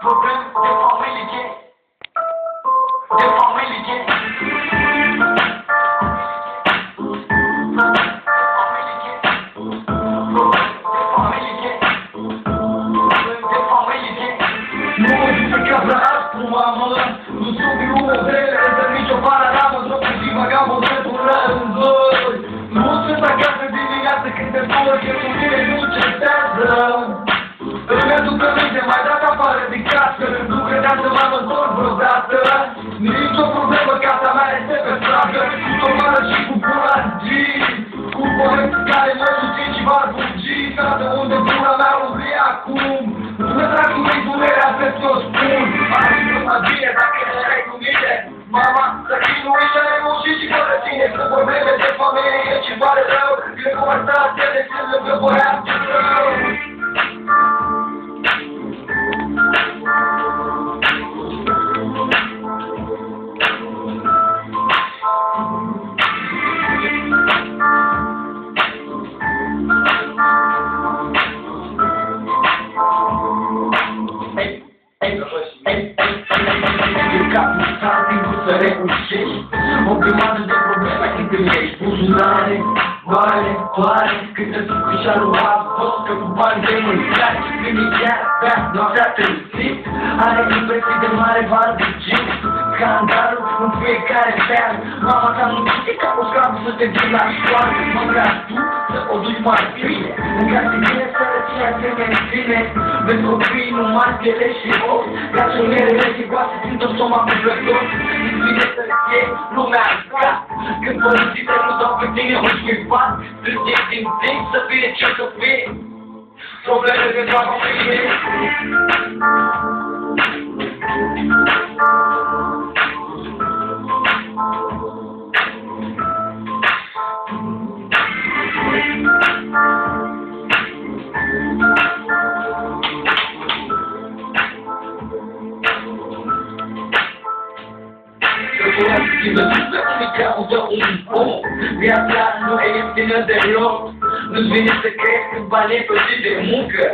Probleme de familie. De familie. Nu zice că vrea astru, mamă. Nu sunt un model, de nicio paranamă. Drogă și vagabond pentru război. Nu sunt acasă dimineață când te spune că cu mine nu cetează. Îmi aduc aminte, mai dat afară din casă. Nu credeam să mă întorc vreodată. Nici o problemă, casa mea este pe stradă. Cu tovară și cu bulantii. Cu poeți care mă susțin și v-ar fugi. Stradă unde pula mea umblie acum. Nu trag cu mine durerea, să ți-o spun. Ai zis mai bine dacă erai cu mine. Mama, să chinui și ai reușit și fără tine. Sunt probleme de familie și pare rău. Cred că asta te descândă că vorbească rău. Să reușești o grămadă de probleme când îmi ești buzunare, oare, câte sucușarul a fost că cu bani de mâncare când e chiar bea noaptea târziu are impresii de mare val de gin scandalul în fiecare seară mama ta nu știe ca o sclavă să te duci la școală mă vrea tu să o duci mai bine în case bine sărăcia se menține vezi copiii numai piele și ochi gașonierele și goase din tot stomacul plătos bine să fie lumea asta când părinții te nu dau pe tine un șpipat strânge din timp să fie ce să fie probleme de familie. Viața nu e ieftină deloc. Nu-ți vine să crezi când banii pe zi de muncă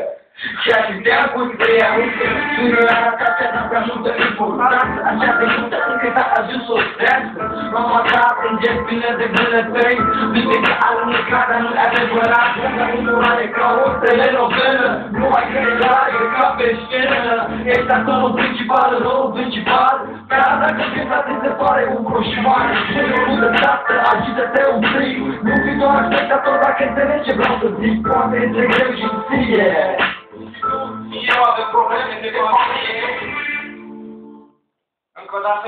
și atâtea guri pe ea încă sună la natația, dar prea multă importanță așa de multă încât a ajuns să o strească. Mama ta aprinde plină de bunătăi vine că aluneca, dar nu-i adevărat. Dar nu are ca o telenovelă. Nu ai crezare ca pe scenă. Ești actorul principal, rolul principal. Pe asta că ți atât de pare un coșmar. Și o rudă tată, agită-te un pic. Nu fi doar spectator dacă înțelegi ce vreau să zic. Poate între greu și ție. Și eu avem probleme de familie. Încă o dată